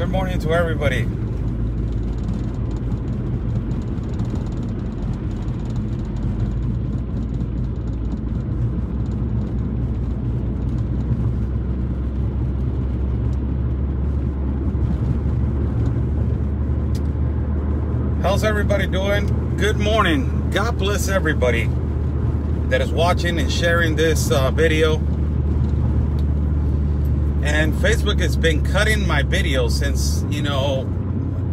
Good morning to everybody. How's everybody doing? Good morning. God bless everybody that is watching and sharing this video. And Facebook has been cutting my videos since,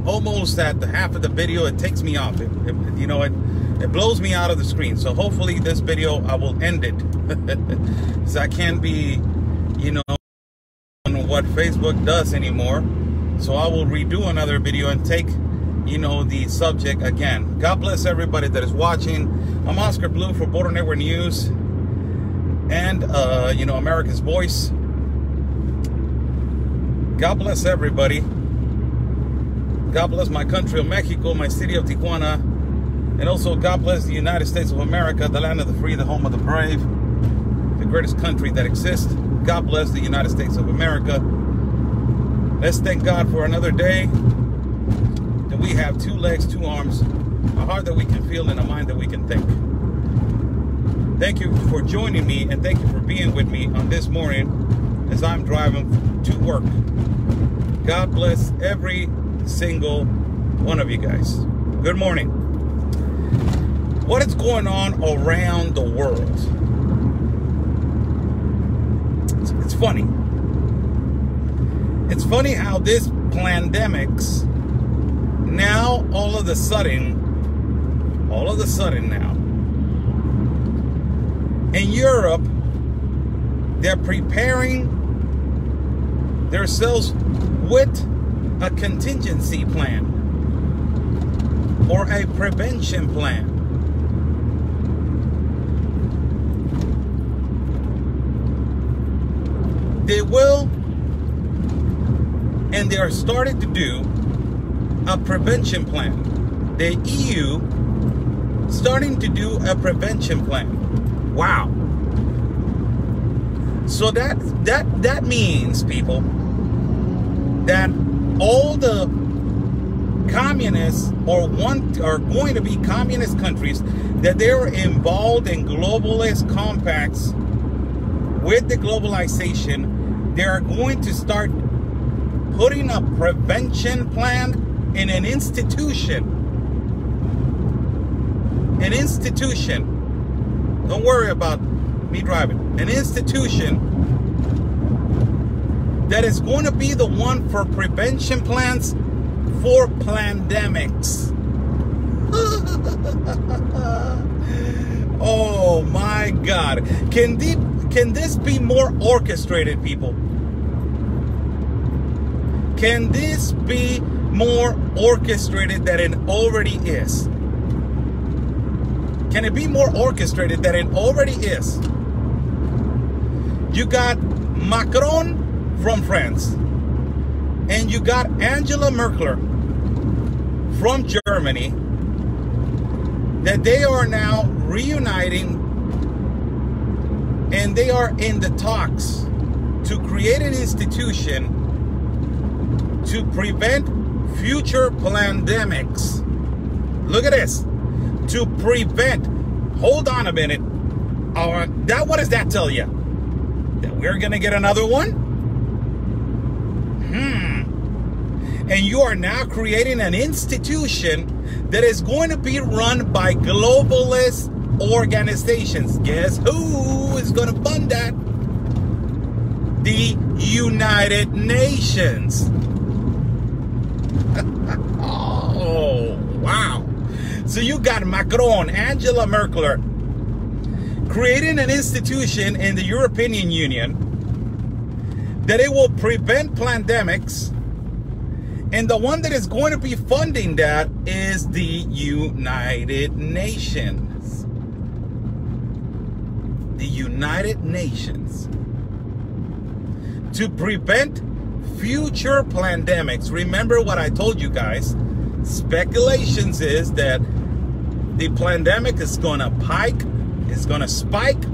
almost at the half of the video, it takes me off. It blows me out of the screen. So hopefully this video, I will end it. Because I can't be, on what Facebook does anymore. So I will redo another video and take, the subject again. God bless everybody that is watching. I'm Oscar Blue for Border Network News and, America's Voice. God bless everybody. God bless my country of Mexico, my city of Tijuana, and also God bless the United States of America, the land of the free, the home of the brave, the greatest country that exists. God bless the United States of America. Let's thank God for another day, that we have 2 legs, 2 arms, a heart that we can feel, and a mind that we can think. Thank you for joining me, and thank you for being with me on this morning as I'm driving to work. God bless every single one of you guys. Good morning. What is going on around the world? It's funny. It's funny how this pandemics now all of a sudden now in Europe, they're preparing themselves with a contingency plan or a prevention plan. They will, and they are starting to do a prevention plan. The EU starting to do a prevention plan. Wow. So that means, people, that all the communists are going to be communist countries, that they're involved in globalist compacts with the globalization, they are going to start putting a prevention plan in an institution. An institution. Don't worry about me driving. An institution that is going to be the one for prevention plans for pandemics. Oh my God. Can this be more orchestrated, people? Can this be more orchestrated than it already is? Can it be more orchestrated than it already is? You got Macron from France, and you got Angela Merkel from Germany, that they are now reuniting, and they are in the talks to create an institution to prevent future pandemics. Look at this. To prevent. Hold on a minute. What does that tell you? That we're going to get another one? And you are now creating an institution that is going to be run by globalist organizations. Guess who is going to fund that? The United Nations. Oh, wow. So you got Macron, Angela Merkel, creating an institution in the European Union that it will prevent pandemics, and the one that is going to be funding that is the United Nations. The United Nations. To prevent future pandemics. Remember what I told you guys. Speculations is that the pandemic is going to spike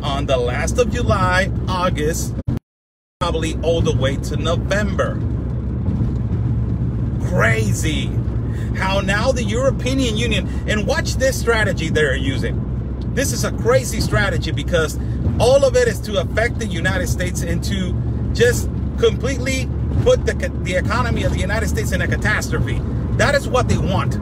on the last of July, August, probably all the way to November. Crazy how now the European Union, and watch this strategy they're using. This is a crazy strategy because all of it is to affect the United States and to just completely put the economy of the United States in a catastrophe. That is what they want.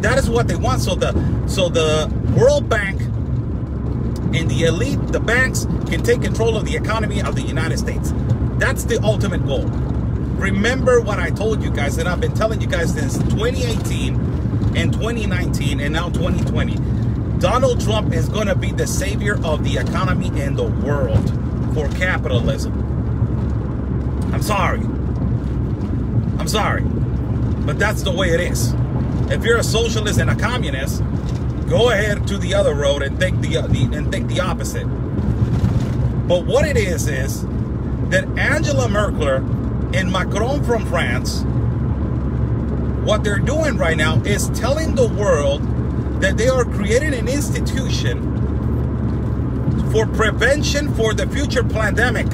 That is what they want. So the World Bank and the elite, the banks, can take control of the economy of the United States. That's the ultimate goal. Remember what I told you guys, and I've been telling you guys since 2018 and 2019 and now 2020. Donald Trump is going to be the savior of the economy in the world for capitalism. I'm sorry. I'm sorry. But that's the way it is. If you're a socialist and a communist, go ahead to the other road and think the opposite. But what it is that Angela Merkel and Macron from France, what they're doing right now is telling the world that they are creating an institution for prevention for the future pandemic.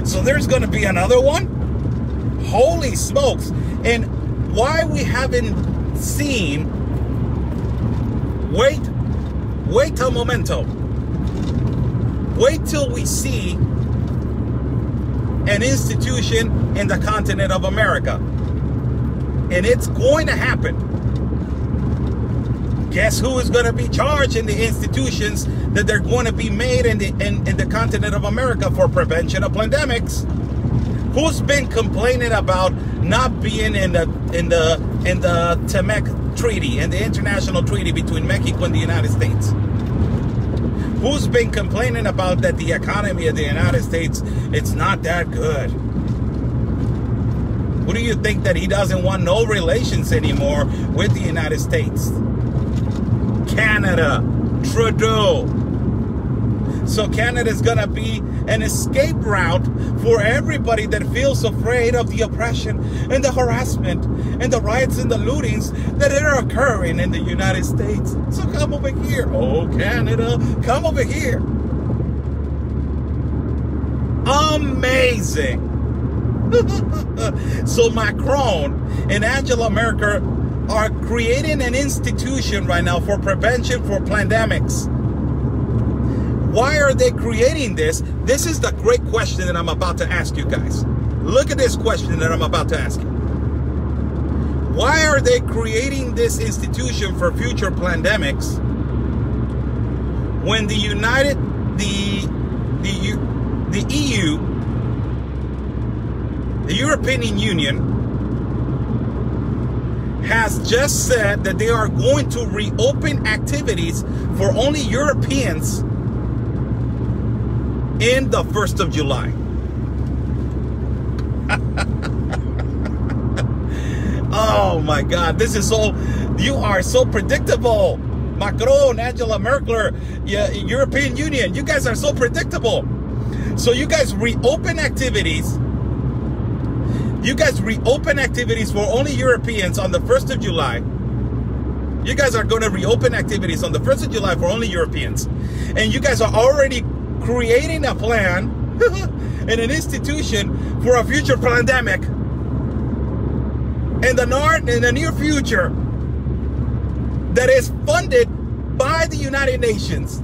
So there's going to be another one? Holy smokes. And why we haven't seen, wait a momento. Wait till we see an institution in the continent of America. And it's going to happen. Guess who is going to be charged in the institutions that they're going to be made in the continent of America for prevention of pandemics? Who's been complaining about not being in the TMEC treaty, in the international treaty between Mexico and the United States? Who's been complaining about that the economy of the United States, it's not that good? Who do you think that he doesn't want no relations anymore with the United States? Canada, Trudeau. So Canada is going to be an escape route for everybody that feels afraid of the oppression and the harassment and the riots and the lootings that are occurring in the United States. So come over here. Oh, Canada, come over here. Amazing. So Macron and Angela Merkel are creating an institution right now for prevention for pandemics. Why are they creating this? This is the great question that I'm about to ask you guys. Look at this question that I'm about to ask you. Why are they creating this institution for future pandemics when the EU, the European Union, has just said that they are going to reopen activities for only Europeans in the 1st of July. Oh my God, this is so, you are so predictable. Macron, Angela Merkel, European Union, you guys are so predictable. So you guys reopen activities. You guys reopen activities for only Europeans on the 1st of July. You guys are going to reopen activities on the 1st of July for only Europeans. And you guys are already creating a plan and an institution for a future pandemic in the near future that is funded by the United Nations.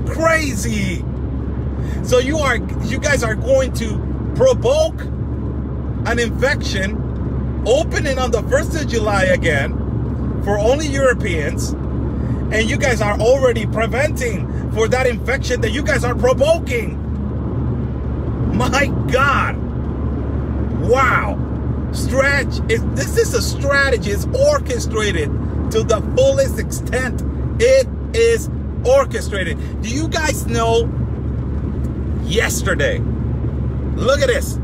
Crazy. So you guys are going to provoke an infection opening on the 1st of July again for only Europeans, and you guys are already preventing for that infection that you guys are provoking. My God. Wow. This is a strategy. It's orchestrated to the fullest extent. It is orchestrated. Do you guys know yesterday? Look at this.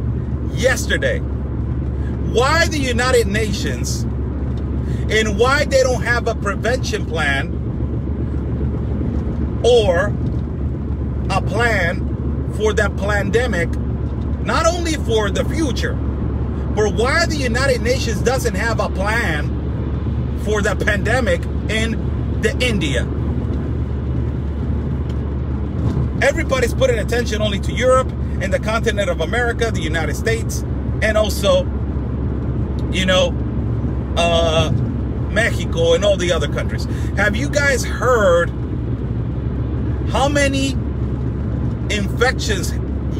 Yesterday, why the United Nations and why they don't have a prevention plan or a plan for that pandemic, not only for the future, but why the United Nations doesn't have a plan for the pandemic in the India. Everybody's putting attention only to Europe and the continent of America, the United States, and also, you know, Mexico and all the other countries. Have you guys heard how many infections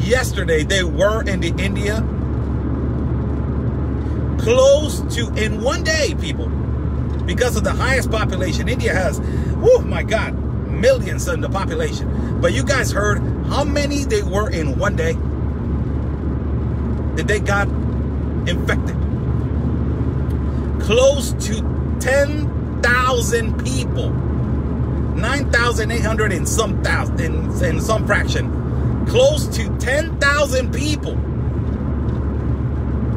yesterday there were in the India? Close to, in one day, people, because of the highest population. India has, oh my God, millions in the population. But you guys heard how many they were in one day that they got infected? Close to 10,000 people. 9,800 and some thousand, in some fraction. Close to 10,000 people.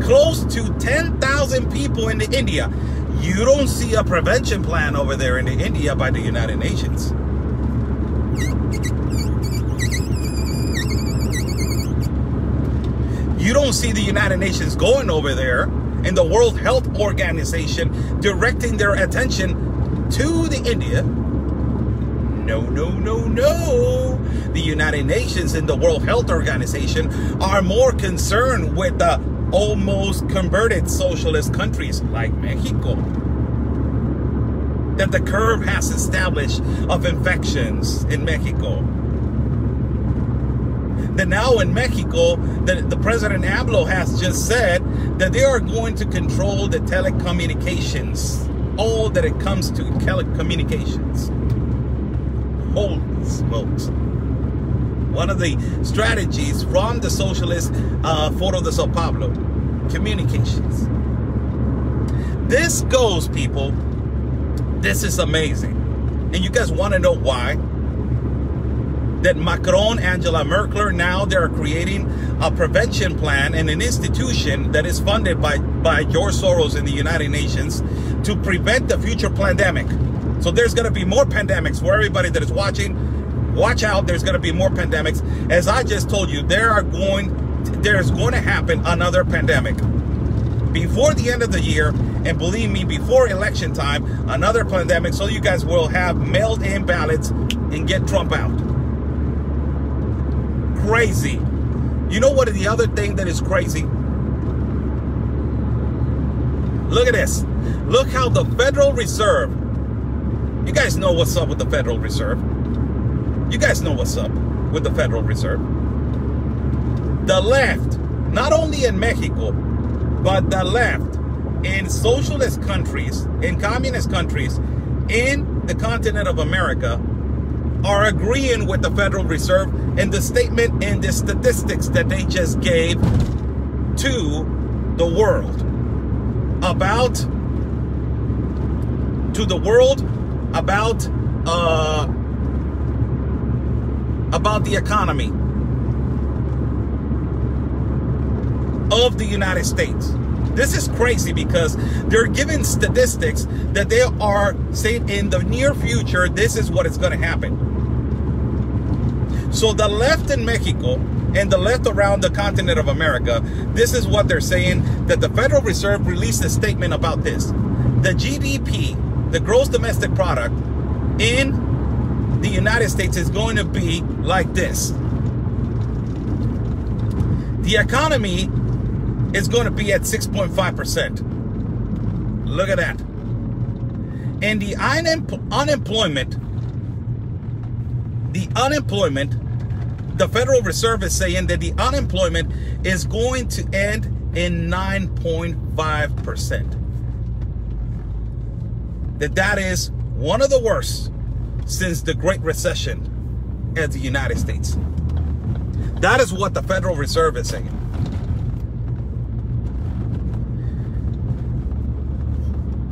Close to 10,000 people in India. You don't see a prevention plan over there in India by the United Nations. You don't see the United Nations going over there and the World Health Organization directing their attention to the India. No, no, no, no. The United Nations and the World Health Organization are more concerned with the almost converted socialist countries like Mexico, that the curve has established of infections in Mexico. That now in Mexico, the President AMLO has just said that they are going to control the telecommunications, all that it comes to telecommunications. Holy smokes. One of the strategies from the socialist Foro de Sao Paulo, communications. This goes, people. This is amazing. And you guys want to know why? That Macron, Angela Merkel, now they're creating a prevention plan and an institution that is funded by George Soros in the United Nations to prevent the future pandemic. So there's going to be more pandemics. For everybody that is watching, watch out. There's going to be more pandemics. As I just told you, there's going to happen another pandemic before the end of the year. And believe me, before election time, another pandemic. So you guys will have mailed in ballots and get Trump out. Crazy. You know what? The other thing that is crazy. Look at this. Look how the Federal Reserve. You guys know what's up with the Federal Reserve. You guys know what's up with the Federal Reserve. The left, not only in Mexico, but the left in socialist countries, in communist countries, in the continent of America, are agreeing with the Federal Reserve and the statement and the statistics that they just gave to the world about the economy of the United States. This is crazy because they're giving statistics that they are saying in the near future, this is what is going to happen. So the left in Mexico and the left around the continent of America, this is what they're saying, that the Federal Reserve released a statement about this. The GDP, the gross domestic product in the United States is going to be like this. The economy is going to be at 6.5%. Look at that. And the unemployment, the Federal Reserve is saying that the unemployment is going to end in 9.5%. That is one of the worst since the Great Recession at the United States. That is what the Federal Reserve is saying.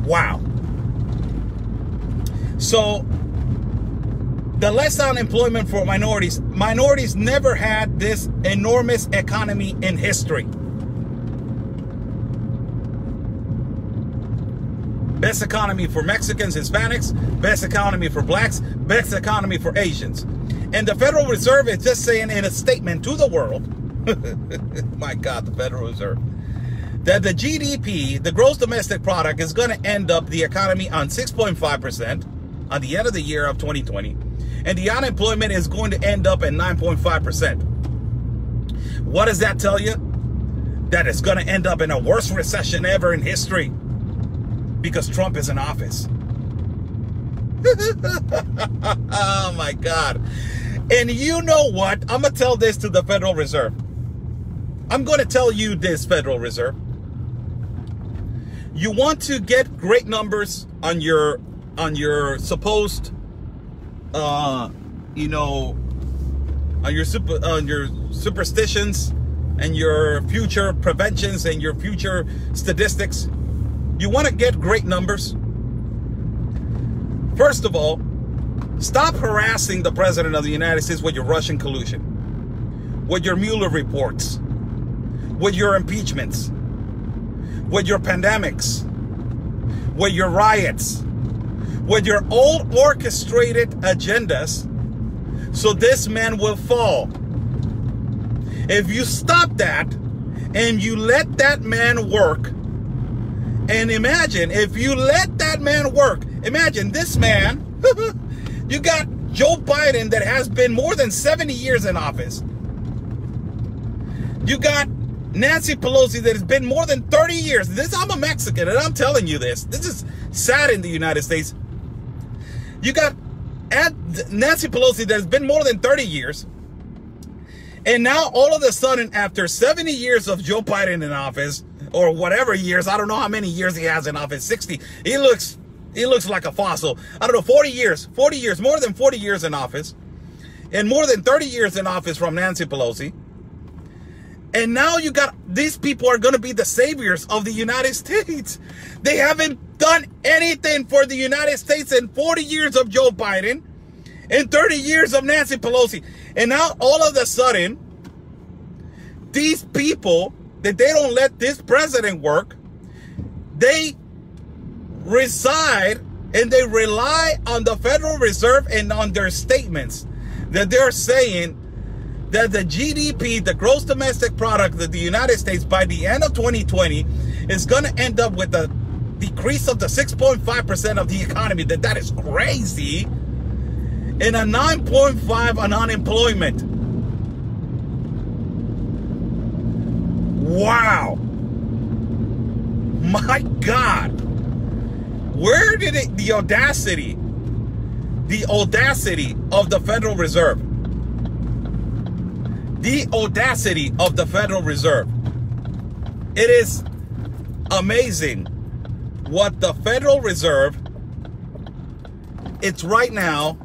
Wow. So the less unemployment for minorities never had this enormous economy in history. Best economy for Mexicans, Hispanics, best economy for blacks, best economy for Asians. And the Federal Reserve is just saying in a statement to the world, my God, the Federal Reserve, that the GDP, the gross domestic product, is going to end up the economy on 6.5% on the end of the year of 2020. And the unemployment is going to end up at 9.5%. What does that tell you? that it's going to end up in a worst recession ever in history because Trump is in office. Oh my God. And you know what? I'm going to tell this to the Federal Reserve. I'm going to tell you this, Federal Reserve. You want to get great numbers on your supposed, you know, on your superstitions and your future preventions and your future statistics. You want to get great numbers? First of all, stop harassing the President of the United States with your Russian collusion, with your Mueller reports, with your impeachments, with your pandemics, with your riots, with your all orchestrated agendas, so this man will fall. If you stop that and you let that man work, and imagine if you let that man work, imagine this man, you got Joe Biden that has been more than 70 years in office. You got Nancy Pelosi that has been more than 30 years. I'm a Mexican and I'm telling you this. This is sad in the United States. You got Nancy Pelosi that has been more than 30 years. And now all of a sudden, after 70 years of Joe Biden in office, or whatever years, I don't know how many years he has in office, 60, he looks like a fossil. I don't know, 40 years, more than 40 years in office, and more than 30 years in office from Nancy Pelosi. And now you got, these people are going to be the saviors of the United States. They haven't done anything for the United States in 40 years of Joe Biden and 30 years of Nancy Pelosi. And now all of a sudden, these people, that they don't let this president work, they reside and they rely on the Federal Reserve and on their statements that they're saying that the GDP, the gross domestic product of the United States by the end of 2020 is going to end up with a decrease of the 6.5% of the economy. That is crazy. And a 9.5 on unemployment. Wow. My God. Where did the audacity of the Federal Reserve, the audacity of the Federal Reserve. It is amazing what the Federal Reserve, it's right now,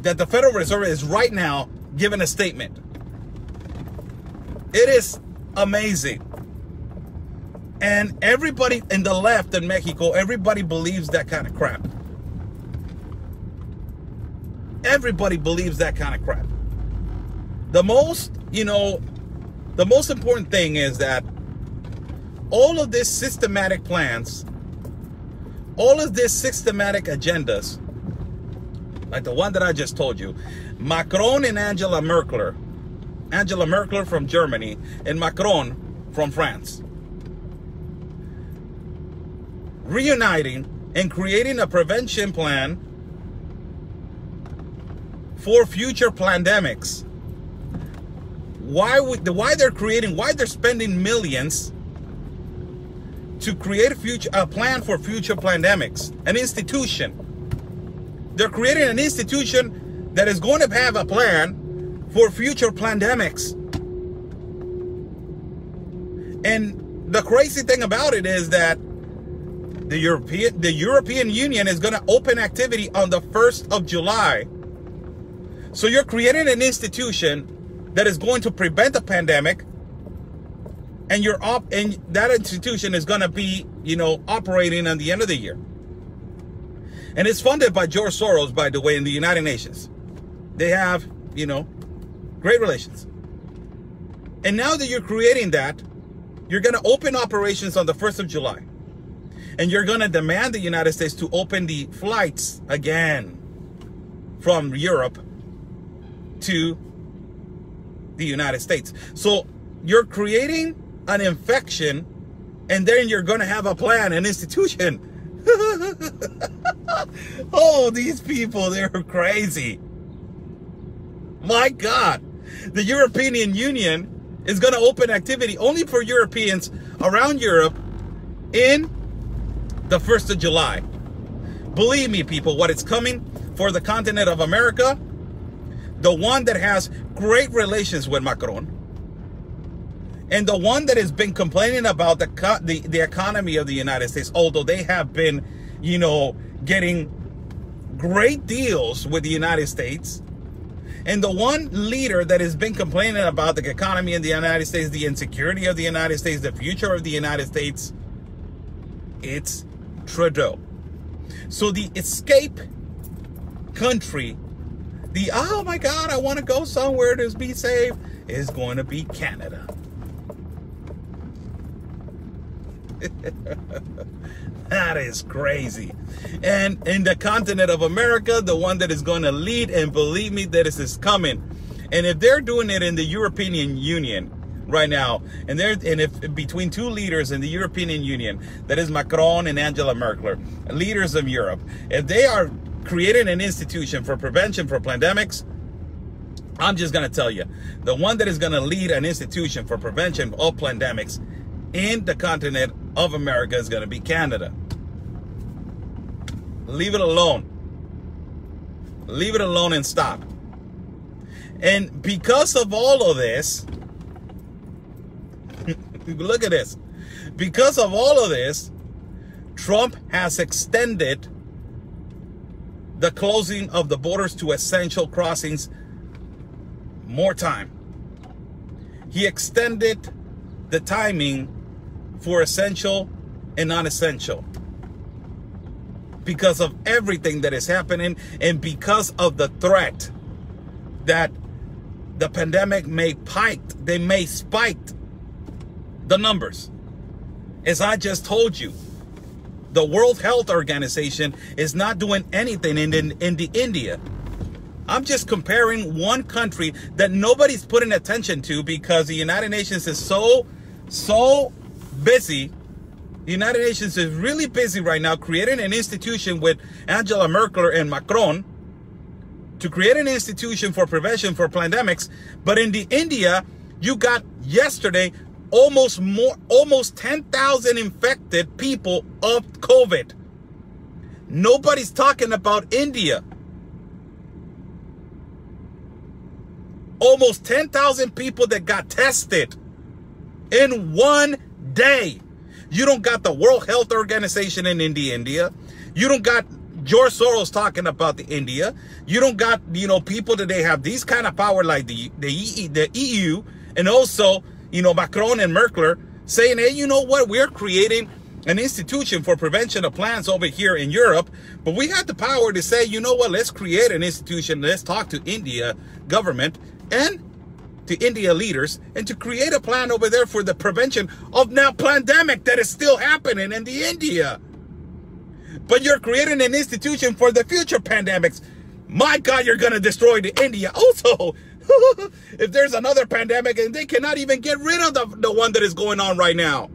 that the Federal Reserve is right now giving a statement. It is amazing. And everybody in the left in Mexico, everybody believes that kind of crap. Everybody believes that kind of crap. The most, the most important thing is that all of these systematic plans, all of these systematic agendas, like the one that I just told you, Macron and Angela Merkel from Germany and Macron from France, reuniting and creating a prevention plan for future pandemics. Why they're spending millions to create a plan for future pandemics, an institution. They're creating an institution that is going to have a plan for future pandemics. And the crazy thing about it is that the European Union is going to open activity on the 1st of July. So you're creating an institution that is going to prevent the pandemic, and that institution is going to be, operating at the end of the year. And it's funded by George Soros, by the way, in the United Nations. They have, great relations. And now that you're creating that, you're going to open operations on the 1st of July. And you're going to demand the United States to open the flights again from Europe to the United States. So you're creating an infection, and then you're going to have a plan, an institution. Oh, these people, they're crazy. My God. The European Union is going to open activity only for Europeans around Europe in the 1st of July. Believe me, people, what is coming for the continent of America, the one that has great relations with Macron, and the one that has been complaining about the economy of the United States, although they have been, you know, getting great deals with the United States, and the one leader that has been complaining about the economy in the United States, the insecurity of the United States, the future of the United States, it's Trudeau. So the escape country, the, oh my God, I want to go somewhere to be safe, is going to be Canada. That is crazy. And in the continent of America, the one that is going to lead, and believe me, that is coming. And if they're doing it in the European Union right now, and if between two leaders in the European Union, that is Macron and Angela Merkel, leaders of Europe, if they are creating an institution for prevention for pandemics, I'm just going to tell you, the one that is going to lead an institution for prevention of pandemics in the continent of America is going to be Canada. Leave it alone. Leave it alone and stop. And because of all of this, look at this. Because of all of this, Trump has extended the closing of the borders to essential crossings more time. He extended the timing for essential and non-essential because of everything that is happening, and because of the threat that the pandemic may spike the numbers. As I just told you, the World Health Organization is not doing anything in the India. I'm just comparing one country that nobody's putting attention to because the United Nations is so busy. The United Nations is really busy right now creating an institution with Angela Merkel and Macron to create an institution for prevention for pandemics. But in the India, you got yesterday almost 10,000 infected people of COVID. Nobody's talking about India. Almost 10,000 people that got tested in one day. You don't got the World Health Organization in India. You don't got George Soros talking about the India. You don't got, you know, people that they have these kind of power like the EU, and also, you know, Macron and Merkel saying, hey, you know what, we're creating an institution for prevention of plans over here in Europe, but we have the power to say, you know what, let's create an institution, let's talk to India government and to India leaders, and to create a plan over there for the prevention of now pandemic that is still happening in the India. But you're creating an institution for the future pandemics. My God, you're going to destroy the India also. If there's another pandemic, and they cannot even get rid of the one that is going on right now.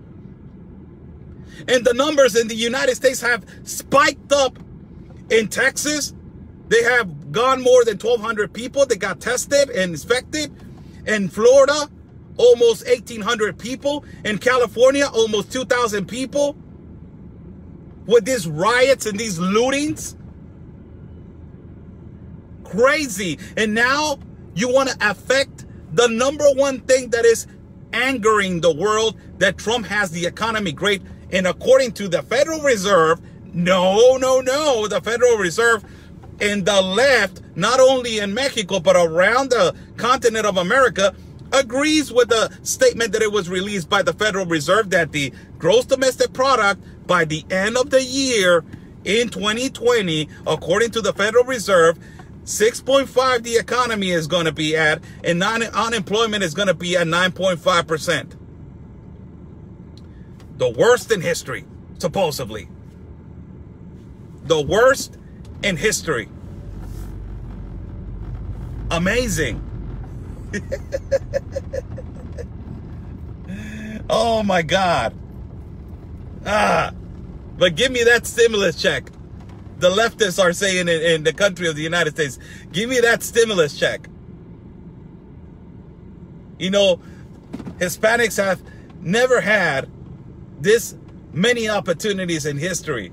And the numbers in the United States have spiked up. In Texas, they have gone more than 1,200 people that got tested and infected. In Florida, almost 1,800 people. In California, almost 2,000 people. With these riots and these lootings. Crazy. And now you want to affect the number one thing that is angering the world, that Trump has the economy great. And according to the Federal Reserve, no. The Federal Reserve and the left, not only in Mexico, but around the continent of America, agrees with the statement that it was released by the Federal Reserve that the gross domestic product by the end of the year in 2020, according to the Federal Reserve, 6.5 the economy is going to be at, and unemployment is going to be at 9.5%. The worst in history, supposedly. The worst in history. Amazing. Oh my God. But give me that stimulus check. The leftists are saying in the country of the United States, give me that stimulus check. You know, Hispanics have never had this many opportunities in history.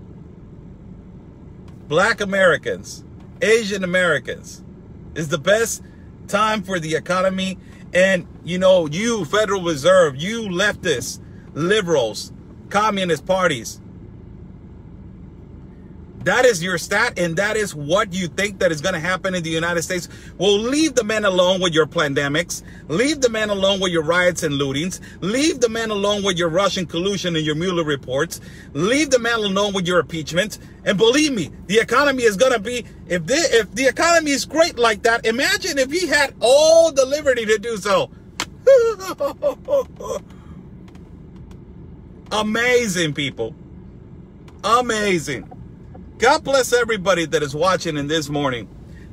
Black Americans, Asian Americans, is the best time for the economy. And, you know, you Federal Reserve, you leftists, liberals, communist parties, that is your stat, and that is what you think that is going to happen in the United States. Well, leave the men alone with your pandemics. Leave the men alone with your riots and lootings. Leave the men alone with your Russian collusion and your Mueller reports. Leave the men alone with your impeachment. And believe me, the economy is going to be, if the economy is great like that, imagine if he had all the liberty to do so. Amazing, people. Amazing. God bless everybody that is watching in this morning.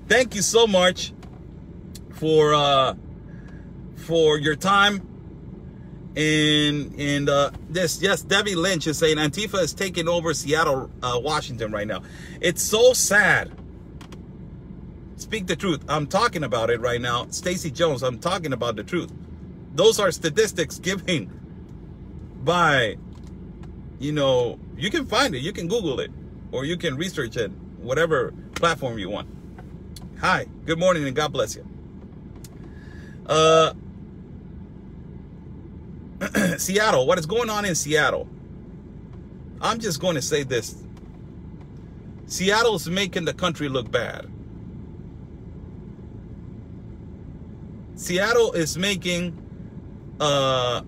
Thank you so much for your time. And this, yes, Debbie Lynch is saying Antifa is taking over Seattle, Washington right now. It's so sad. Speak the truth. I'm talking about it right now. Stacey Jones, I'm talking about the truth. Those are statistics given by, you know, you can find it. You can Google it. Or you can research it, whatever platform you want. Hi, good morning, and God bless you. Seattle, what is going on in Seattle? I'm just going to say this. Seattle's making the country look bad. Seattle is making the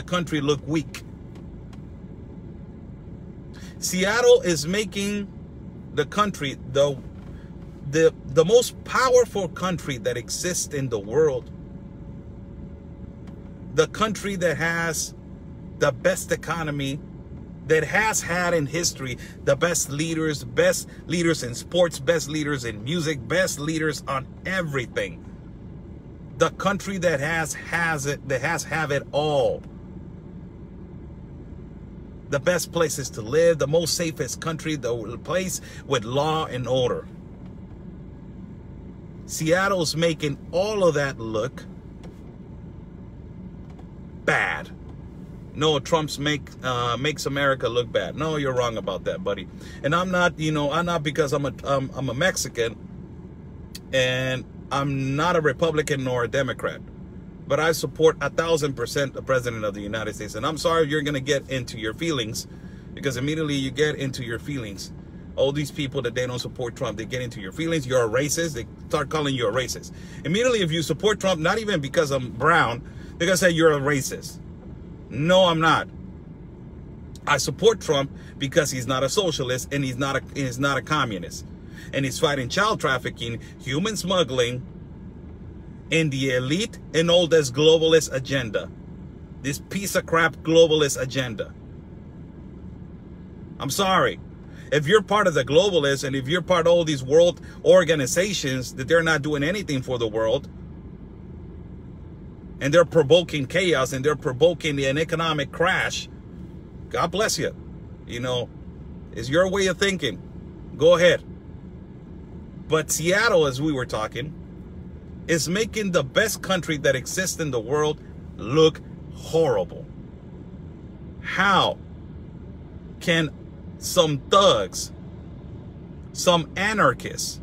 country look weak. Seattle is making the country the most powerful country that exists in the world. The country that has the best economy that has had in history, the best leaders in sports, best leaders in music, best leaders on everything. The country that has it all. The best places to live, the most safest country, the place with law and order. Seattle's making all of that look bad. No, Trump's makes America look bad. No, you're wrong about that, buddy. And I'm not, you know, I'm not, because I'm a Mexican, and I'm not a Republican nor a Democrat. But I support 1,000% the President of the United States. And I'm sorry you're going to get into your feelings, because immediately you get into your feelings. All these people that they don't support Trump, they get into your feelings. You're a racist. They start calling you a racist. Immediately, if you support Trump, not even because I'm brown, they're going to say you're a racist. No, I'm not. I support Trump because he's not a socialist, and he's not a communist. And he's fighting child trafficking, human smuggling, in the elite and oldest globalist agenda. This piece of crap globalist agenda. I'm sorry. If you're part of the globalists, and if you're part of all these world organizations that they're not doing anything for the world, and they're provoking chaos, and they're provoking an economic crash, God bless you. You know, it's your way of thinking. Go ahead. But Seattle, as we were talking, is making the best country that exists in the world look horrible. How can some thugs, some anarchists,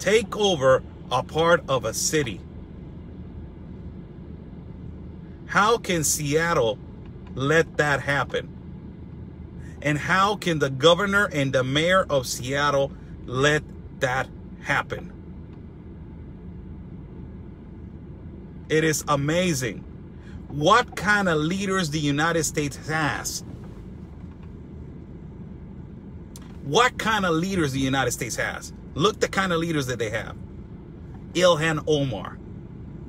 take over a part of a city? How can Seattle let that happen? And how can the governor and the mayor of Seattle let that happen? It is amazing what kind of leaders the United States has. What kind of leaders the United States has. Look the kind of leaders that they have. Ilhan Omar,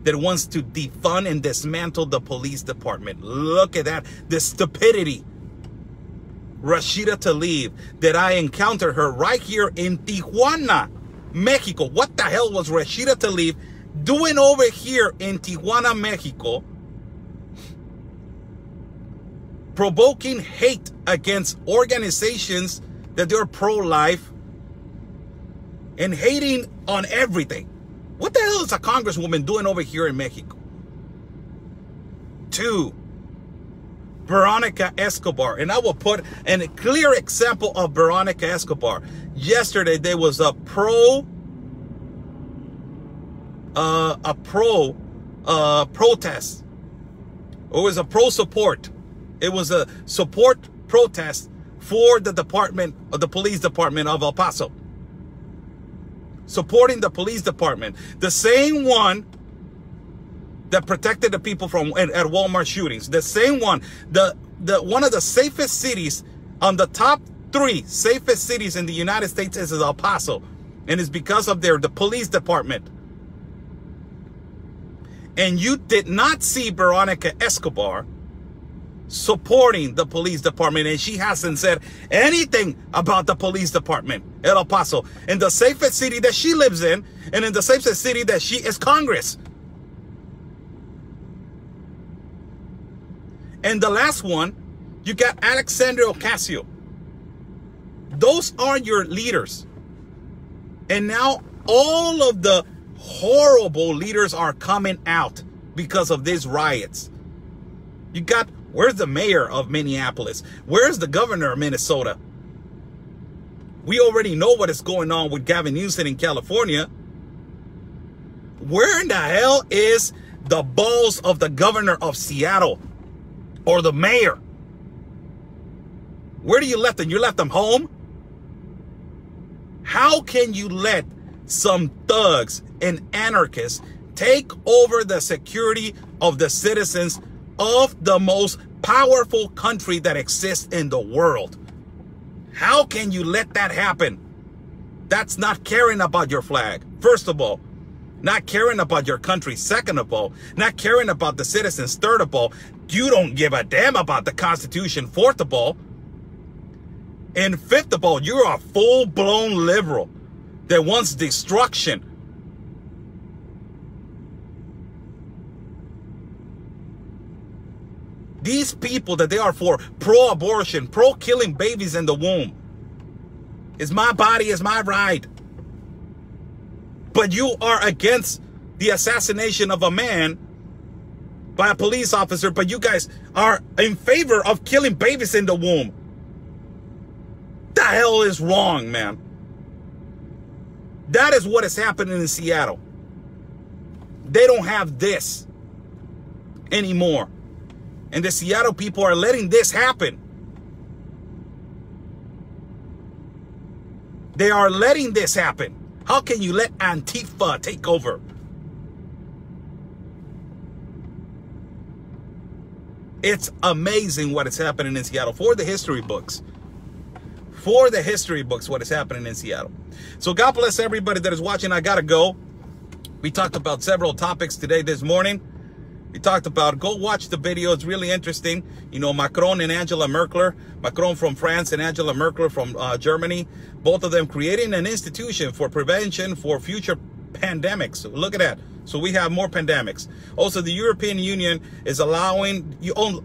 that wants to defund and dismantle the police department. Look at that. The stupidity. Rashida Tlaib, that I encountered her right here in Tijuana, Mexico. What the hell was Rashida Tlaib doing over here in Tijuana, Mexico, provoking hate against organizations that they're pro-life and hating on everything? What the hell is a congresswoman doing over here in Mexico? 2, Veronica Escobar. And I will put a clear example of Veronica Escobar. Yesterday, there was a protest. It was a pro support. It was a support protest for the police department of El Paso. Supporting the police department. The same one that protected the people from at Walmart shootings. The same one. One of the safest cities, on the top 3 safest cities in the United States, is El Paso. And it's because of the police department. And you did not see Veronica Escobar supporting the police department, and she hasn't said anything about the police department at El Paso, in the safest city that she lives in, and in the safest city that she is Congress. And the last one, you got Alexandria Ocasio. Those are your leaders. And now all of the horrible leaders are coming out because of these riots. You got, where's the mayor of Minneapolis? Where's the governor of Minnesota? We already know what is going on with Gavin Newsom in California. Where in the hell is the balls of the governor of Seattle or the mayor? Where do you let them? You left them home? How can you let some thugs and anarchists take over the security of the citizens of the most powerful country that exists in the world? How can you let that happen? That's not caring about your flag. First of all, not caring about your country. Second of all, not caring about the citizens. Third of all, you don't give a damn about the Constitution. Fourth of all, and fifth of all, you're a full-blown liberal that wants destruction. These people that they are for pro-abortion, pro-killing babies in the womb. It's my body, it's my right. But you are against the assassination of a man by a police officer, but you guys are in favor of killing babies in the womb. The hell is wrong, man? That is what is happening in Seattle. They don't have this anymore. And the Seattle people are letting this happen. They are letting this happen. How can you let Antifa take over? It's amazing what is happening in Seattle. For the history books. For the history books, what is happening in Seattle. So God bless everybody that is watching. I gotta go. We talked about several topics today, this morning. We talked about, go watch the video. It's really interesting. You know, Macron and Angela Merkel. Macron from France and Angela Merkel from Germany. Both of them creating an institution for prevention for future pandemics. Look at that. So we have more pandemics. Also, the European Union is allowing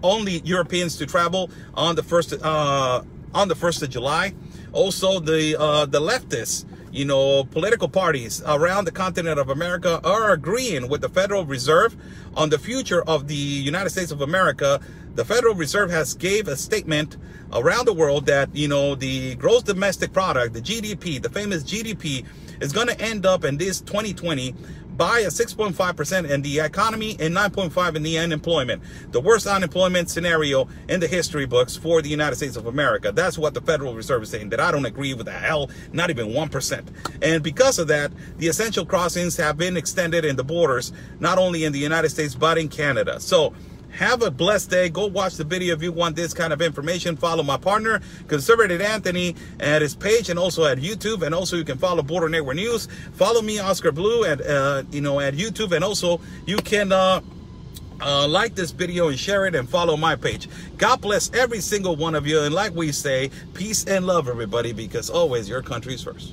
only Europeans to travel on the 1st of July. Also, the leftists, you know, political parties around the continent of America are agreeing with the Federal Reserve on the future of the United States of America. The Federal Reserve has gave a statement around the world that, you know, the gross domestic product, the GDP, the famous GDP, is going to end up in this 2020 by a 6.5% in the economy and 9.5% in the unemployment. The worst unemployment scenario in the history books for the United States of America. That's what the Federal Reserve is saying, that I don't agree with the hell, not even 1%. And because of that, the essential crossings have been extended in the borders, not only in the United States, but in Canada. So have a blessed day. Go watch the video if you want this kind of information. Follow my partner, Conservative Anthony, at his page and also at YouTube. And also you can follow Border Network News. Follow me, Oscar Blue, at at YouTube. And also you can like this video and share it and follow my page. God bless every single one of you. And like we say, peace and love, everybody, because always your country's first.